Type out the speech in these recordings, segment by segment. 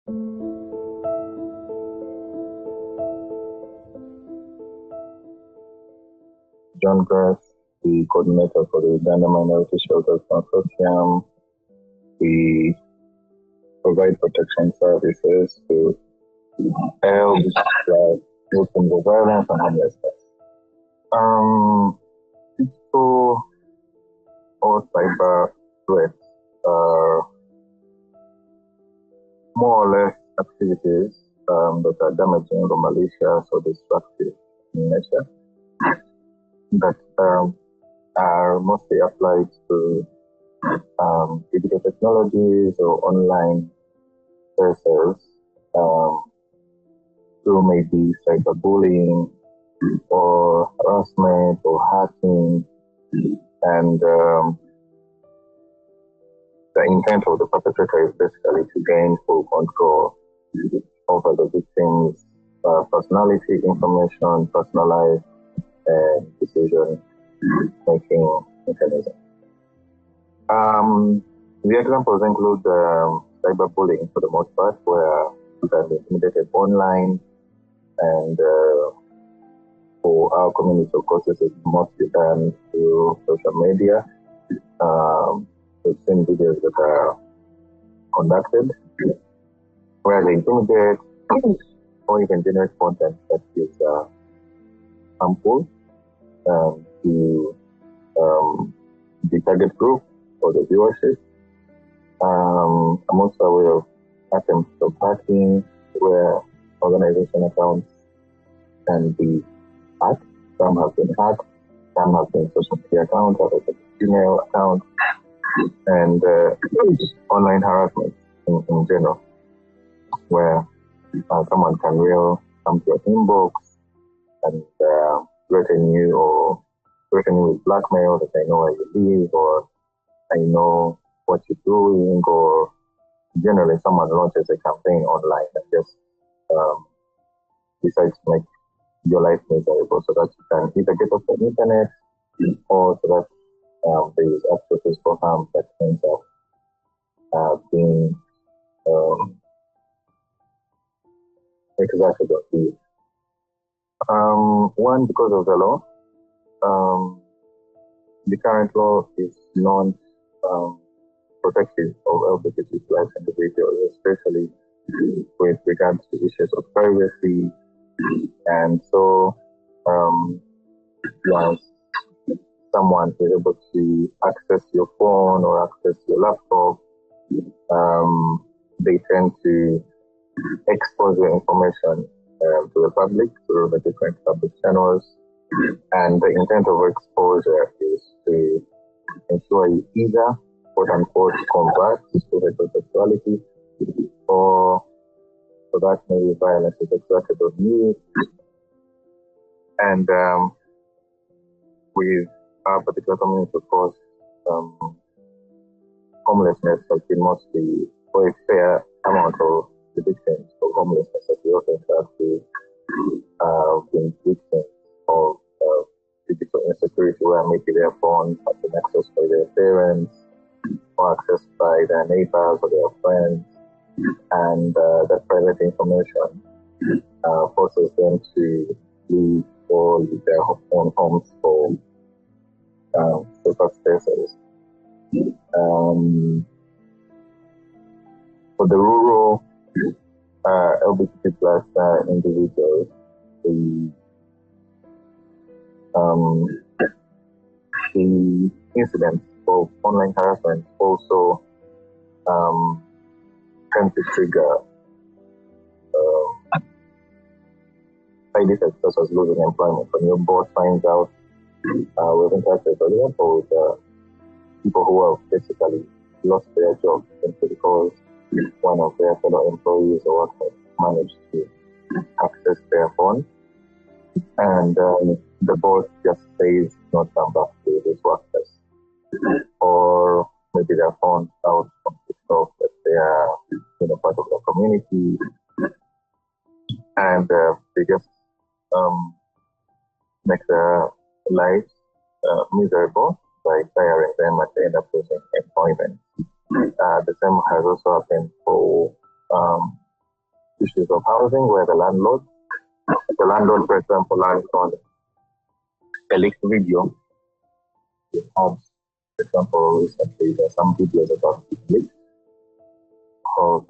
John Grass, the coordinator for the Uganda Minority Shelters Consortium. We provide protection services to help victims of violence and homelessness. Physical or cyber threats are more or less activities that are damaging or malicious or destructive in nature that are mostly applied to digital technologies or online spaces through maybe cyberbullying or harassment or hacking, and the intent of the perpetrator is basically to gain full control over the victim's personality, information, personal life, and decision-making mechanism. The examples include cyberbullying for the most part, where you can be intimidated online, and for our community, of course, this is mostly done through social media. We've seen videos that are conducted where they intimidate or even generate content that is harmful to the target group or the viewership. I'm also aware of attempts of hacking where organization accounts can be hacked. Some have been hacked, some have been social media accounts, others have email accounts, and online harassment in general, where someone can come to your inbox and threaten you with blackmail that I know where you live, or I know what you're doing, or generally someone launches a campaign online and just decides to make your life miserable so that you can either get off the internet or so that there is actual physical harm that ends up being exacted on you. One, because of the law, the current law is not protective of LGBTQ plus individuals, especially with regards to issues of privacy. And so, once someone is able to access your phone or access your laptop, they tend to expose your information to the public through the different public channels. And the intent of exposure is to ensure you either, quote unquote, convert to heterosexuality, or so that maybe violence is exerted on you. And with our particular community, of course, homelessness has been mostly, or a fair amount of the victims of homelessness that we often have to been victims of digital insecurity, where maybe their phones have been accessed by their parents or accessed by their neighbors or their friends, and that private information forces them to leave or leave their own homes for safer spaces. For the rural LGBTQ plus individuals, the incidents of online harassment also tend to trigger side effects such as losing employment. When your boss finds out, we've interacted, for example, with people who have basically lost their job simply because one of their fellow employees or workers managed to access their phone, and the boss just says not come back to his workers, or maybe their phone out from TikTok that they are part of the community, and they just make their lives miserable by firing them at the end of losing employment. The same has also happened for issues of housing where the landlord, for example, lands on a leaked video. For example, recently there are some videos about leaks of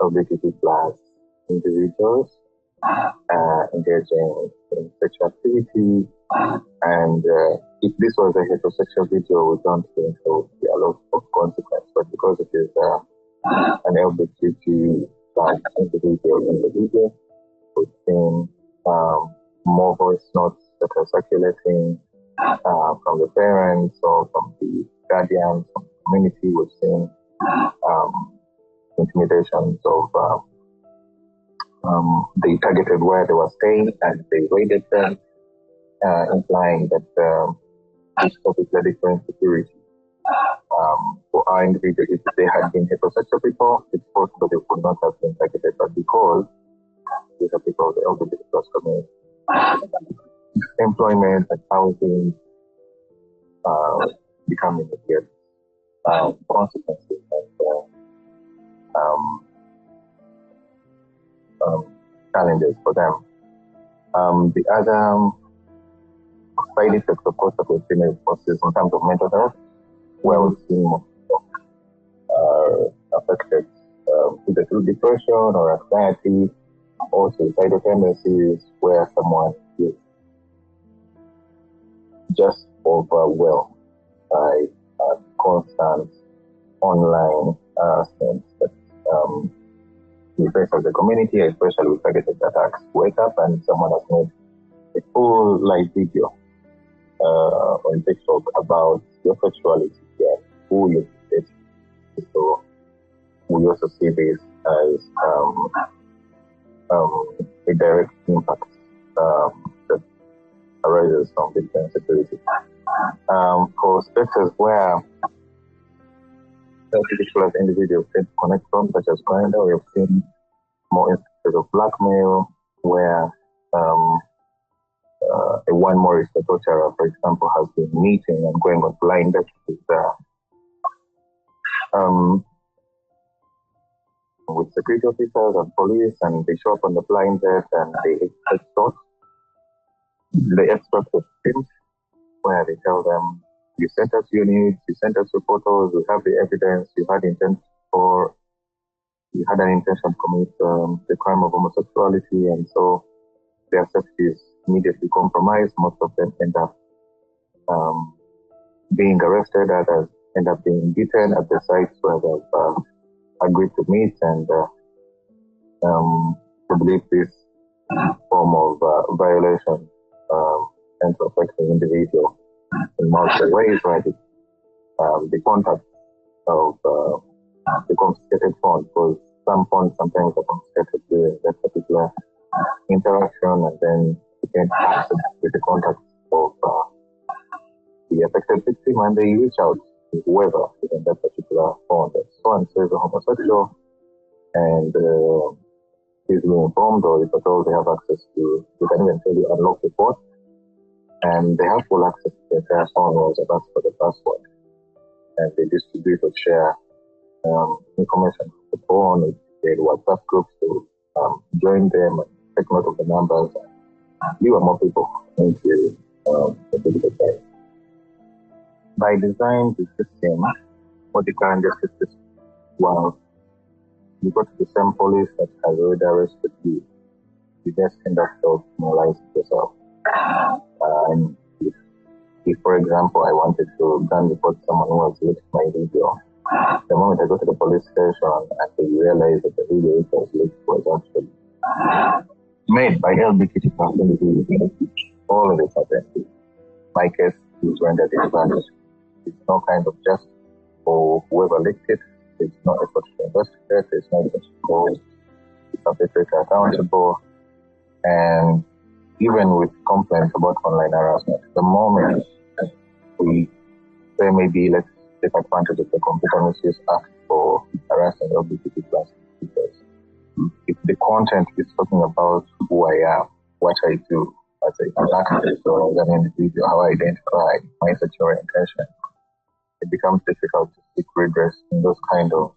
LGBTQ plus individuals engaging in sexual activity. And if this was a heterosexual video, we don't think there would be a lot of consequence. But because it is an LGBTQ plus individual in the video, we've seen more voice notes that are circulating from the parents or from the guardians, from the community. We've seen intimidations of they targeted where they were staying and they raided them, implying that this particular different security for our individuals. If they had been heterosexual people, it's possible they would not have been targeted, but because these are people of the LGBT plus community, employment and housing becoming immediate consequences and challenges for them. The other side effects, of course, that we've seen is in terms of mental health, where we've seen more affected either through depression or anxiety, or suicidal tendencies, where someone is just overwhelmed by constant online harassment that we face as a community, especially with targeted attacks. Wake up and someone has made a full live video on TikTok about your sexuality and who you date. So we also see this as a direct impact that arises from this insecurity. For spaces where particular individuals can connect from, such as Uganda, we have seen more instances of blackmail, where a one Morris, the torturer, for example, has been meeting and going on blind dates with security officers and police, and they show up on the blind date and they extort the things where they tell them, you sent us your needs, you sent us your photos, we have the evidence, you had an intention to commit the crime of homosexuality, and so their safety is immediately compromised. Most of them end up being arrested, others end up being beaten at the sites where they've agreed to meet, and I believe this form of violation tends to affect the individual in multiple ways, right? The contact of the confiscated phone, because some phones sometimes are confiscated during that particular interaction, and then you can access with the contacts of the affected victim, and they reach out to whoever in that particular phone that so and so is a homosexual, and easily informed, or if at all they have access to, you can even tell you unlock the phone, and they have full access to the entire phone walls and ask for the password. And they distribute or share information from the phone, with WhatsApp groups to join them and take note of the numbers and lure more people into the digital side. By design, the system, what the current justice system, well, you go to the same police that has already arrested you, you just end up self-penalizing yourself. If, for example, I wanted to gun report someone who has leaked my video, the moment I go to the police station and they realize that the video which was leaked was actually made by LBKT individuals, all of it happened. My case is rendered invalid. It's no kind of justice for whoever leaked it. There's no effort to investigate. There's no effort to hold the perpetrator accountable. And even with complaints about online harassment, the moment we say maybe let's take advantage of the Computer Misuse Act for harassing LGBTQ plus because if the content is talking about who I am, what I do as an activist or as an individual, how I identify my sexual orientation, it becomes difficult to seek redress in those kind of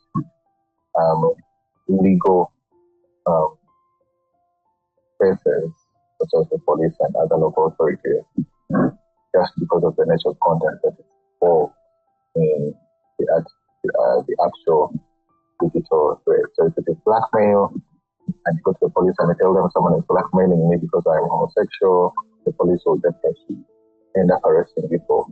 legal spaces, such as the police and other local authorities, just because of the nature of content that is involved in the actual digital threat. So if it is blackmail, and go to the police and tell them someone is blackmailing me because I'm homosexual, the police will definitely end up arresting you for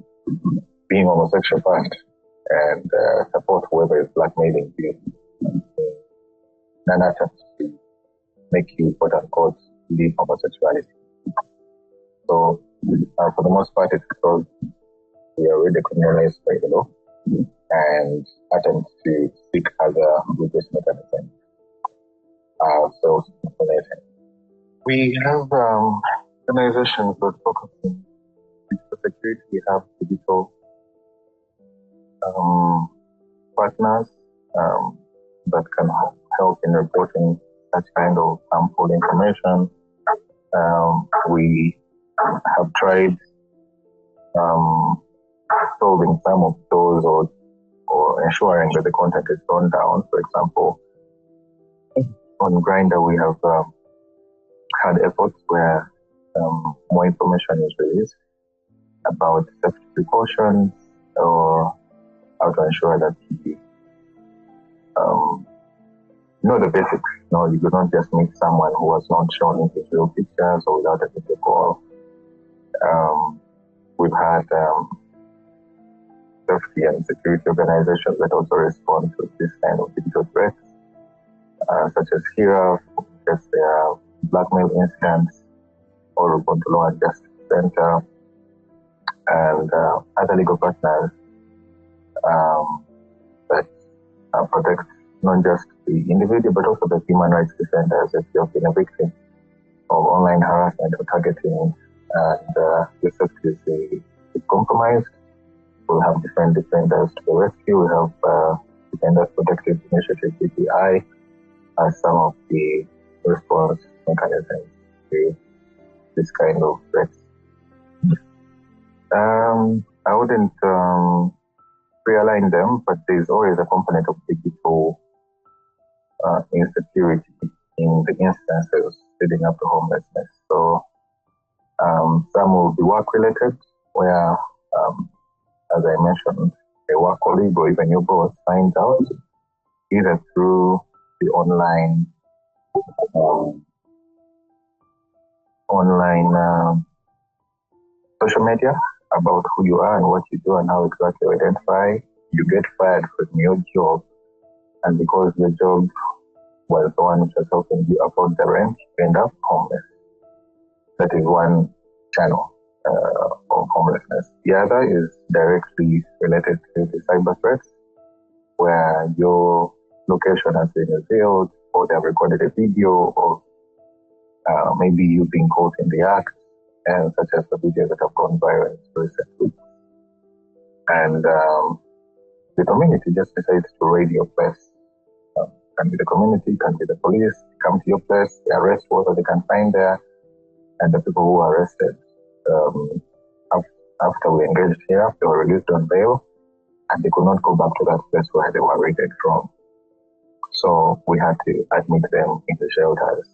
being homosexual first and support whoever is blackmailing you in an attempt to make you, quote unquote, leave homosexuality. So, for the most part, it's because we are already criminalized by the law and attempt to seek other religious mechanisms. So, we have organizations that focus on digital security. We have digital partners that can help in reporting such kind of harmful information. We have tried solving some of those or ensuring that the content is gone down. For example, on Grindr, we have had efforts where more information is released about safety precautions or how to ensure that you know the basics. No, you do not just meet someone who was not shown his real pictures or without a video call. We've had safety and security organizations that also respond to this kind of digital threats, such as HERA, just their blackmail incidents, or Ubuntu Law and Justice Center, and other legal partners that protect not just the individual but also the human rights defenders if you've been a victim of online harassment or targeting and your safety is compromised. We'll have different defenders to the rescue. We have Defenders Protective Initiative (DPI) as some of the response mechanisms to this kind of threats. I wouldn't realign them, but there's always a component of digital insecurity in the instances leading up to homelessness. So some will be work-related, where, as I mentioned, a work colleague or even your boss finds out either through the online social media about who you are and what you do and how exactly you identify. You get fired from your job, and because your job was the one which was helping you afford the rent, you end up homeless. That is one channel of homelessness. The other is directly related to the cyber threats, where your location has been revealed, or they have recorded a video of maybe you being caught in the act, and such as the videos that have gone viral recently. And the community just decides to raid your place. Can be the community, can be the police, come to your place, they arrest whoever they can find there, and the people who are arrested, after we engaged here, they were released on bail, and they could not go back to that place where they were raided from. So we had to admit them in the shelters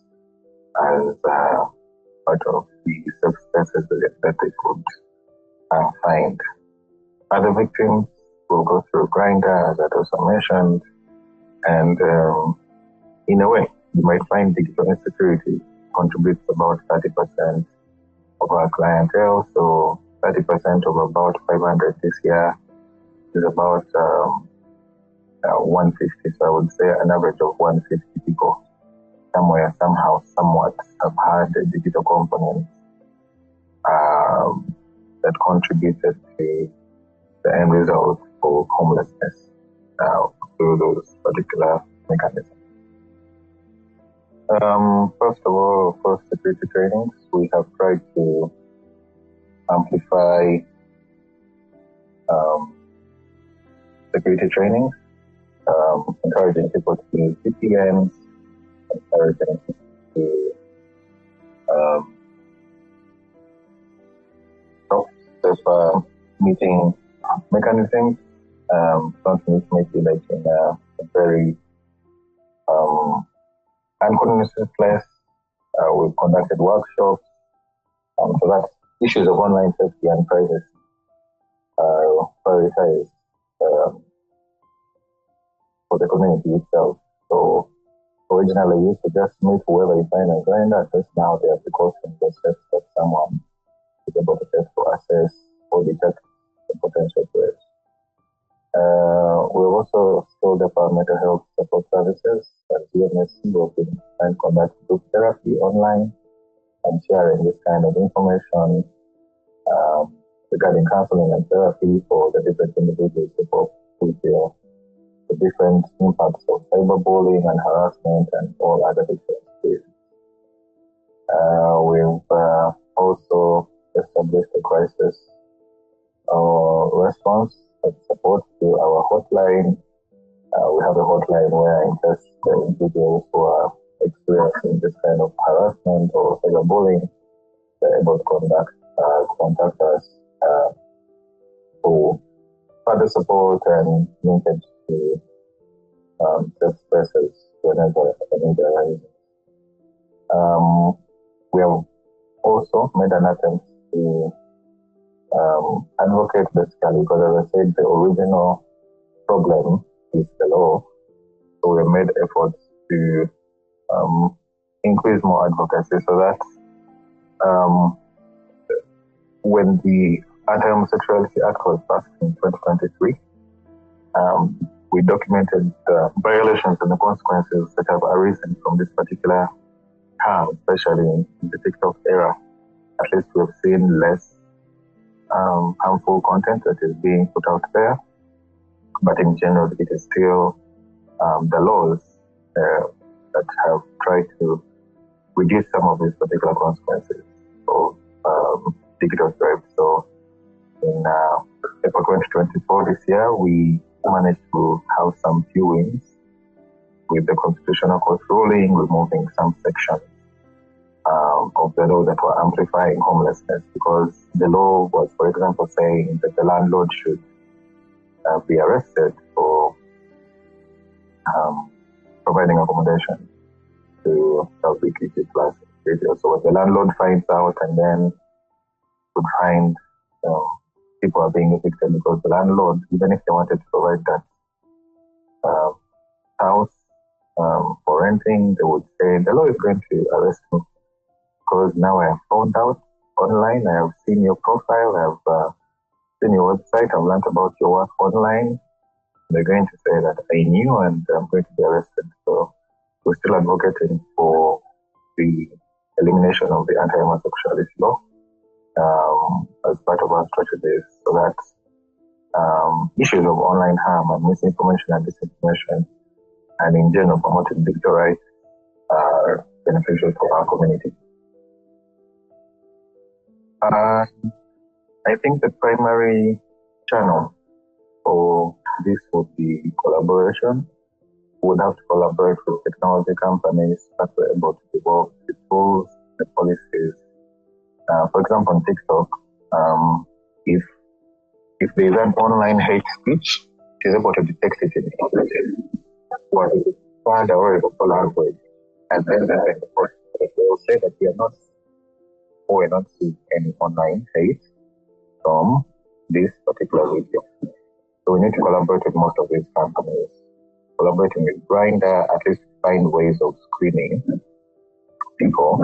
as part of the safe spaces that they could find. Other victims will go through Grindr, as I also mentioned, and in a way, you might find digital insecurity contributes about 30% of our clientele. So 30% of about 500 this year is about 150. So I would say an average of 150 people somewhere, somehow, somewhat have had a digital component that contributed to the end result of homelessness through those particular mechanisms. First of all, of course, security trainings. We have tried to amplify security trainings, encouraging people to use VPNs, encouraging people to self meeting mechanisms, something which may be like in a very unconscious place. We've conducted workshops so that issues of online safety and privacy are prioritized for the community itself. So originally, we used to just meet whoever you find and join that. Just now, there are precautions or steps that someone is able to take to assess or detect the potential threats. We've also scaled up our mental health support services at UMSC. We've been trying to conduct group therapy online and sharing this kind of information regarding counseling and therapy for the different individuals who feel the different impacts of cyberbullying and harassment and all other different things. We've also established a crisis response support to our hotline. We have a hotline where in case the individuals who are experiencing this kind of harassment or cyberbullying, they're able to contact us for further support and linkage to safe spaces whenever a need arises. We have also made an attempt to advocate basically, because as I said, the original problem is the law. So we made efforts to increase more advocacy so that when the Anti-Homosexuality Act was passed in 2023, we documented the violations and the consequences that have arisen from this particular harm, especially in the TikTok era. At least we've seen less harmful content that is being put out there, but in general, it is still the laws that have tried to reduce some of these particular consequences of digital threats. So in April 2024 this year, we managed to have some few wins with the Constitutional Court ruling, removing some sections of the law that were amplifying homelessness, because the law was, for example, saying that the landlord should be arrested for providing accommodation to LGBTQ plus individuals. So the landlord finds out and then would find people are being evicted because the landlord, even if they wanted to provide that house for renting, they would say, the law is going to arrest me because now I have found out online, I have seen your profile, I have seen your website, I've learned about your work online. They're going to say that I knew and I'm going to be arrested. So we're still advocating for the elimination of the anti-homosexuality law as part of our strategies, so that issues of online harm and misinformation and disinformation, and in general promoting digital rights, are beneficial for our community. I think the primary channel for this would be collaboration. We would have to collaborate with technology companies that were able to develop the tools, the policies. For example, on TikTok, if there is an online hate speech, it is able to detect it in what is found or language, and then they will say that we are not seeing any online hate from this particular video. So we need to collaborate with most of these companies, collaborating with Grindr, at least find ways of screening people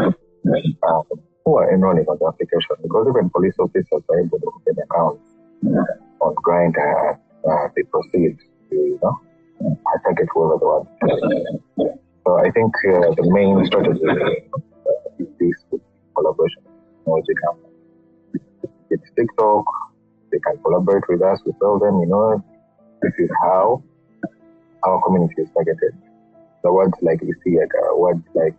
who are enrolling on the application, because even police officers are able to open accounts on Grindr. They proceed to target whoever they want. So I think the main strategy is this with collaboration with technology companies. It's TikTok. They can collaborate with us. We tell them, this is how our community is targeted. The words like you see, words like,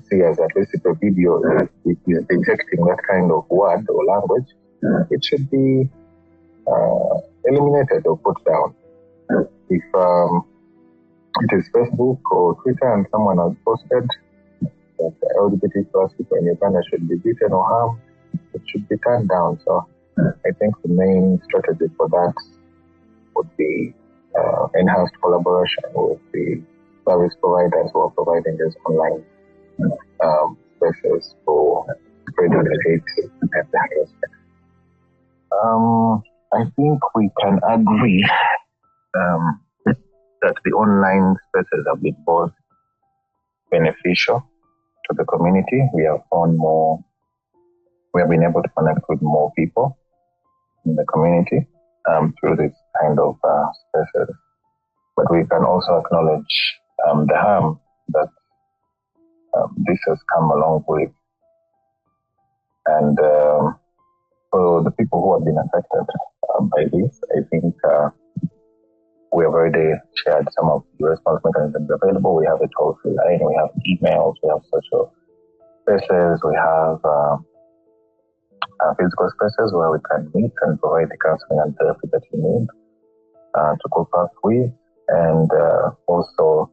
see as at least if a video is detecting that kind of word or language, it should be eliminated or put down. If it is Facebook or Twitter and someone has posted that the LGBT plus people in Uganda should be beaten or harmed, it should be turned down. So I think the main strategy for that would be enhanced collaboration with the service providers who are providing these online spaces for spreading the hate and the harassment. I think we can agree that the online spaces have been both beneficial to the community. We have been able to connect with more people in the community through this kind of spaces. But we can also acknowledge the harm that this has come along with. And for the people who have been affected by this, I think we have already shared some of the response mechanisms available. We have a toll-free line, we have emails, we have social spaces, we have physical spaces where we can meet and provide the counseling and therapy that you need to cope up with, and also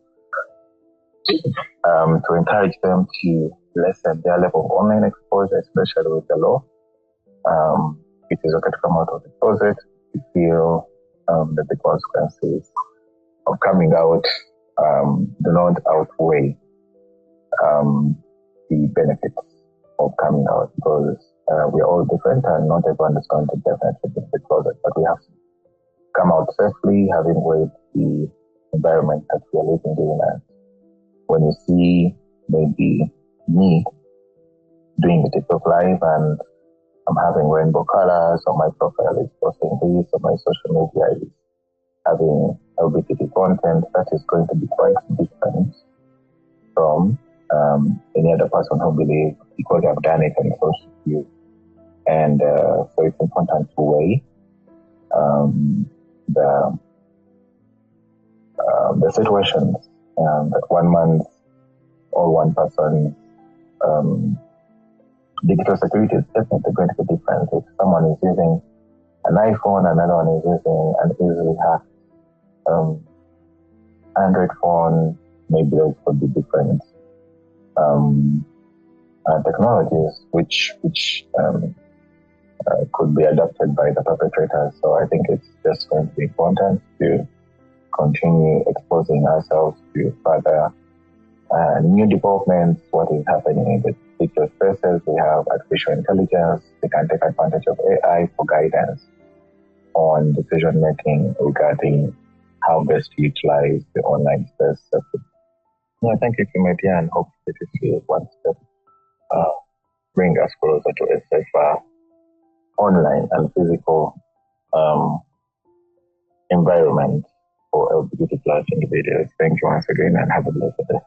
to encourage them to lessen their level of online exposure, especially with the law. It is okay to come out of the closet if you feel that the consequences of coming out do not outweigh the benefits of coming out, because we are all different and not everyone is going to definitely be in the closet, but we have to come out safely, having weighed the environment that we are living in. And when you see maybe me doing a TikTok live and I'm having rainbow colors, or my profile is posting this, or my social media is having LGBTQ content, that is going to be quite different from any other person who believes because they have done it and so should you. And so it's important to weigh the situations that one man's or one person's digital security is definitely going to be different. If someone is using an iPhone, another one is using an easily hacked Android phone, maybe those could be different technologies which could be adopted by the perpetrators. So I think it's just going to be important to continue exposing ourselves to further new developments, what is happening in the digital spaces. We have artificial intelligence. We can take advantage of AI for guidance on decision making regarding how best to utilize the online space. Yeah, thank you, Kimeti, and hope that this will one step bring us closer to a safer online and physical environment for LGBT plus individuals. Thank you once again and have a blessed day.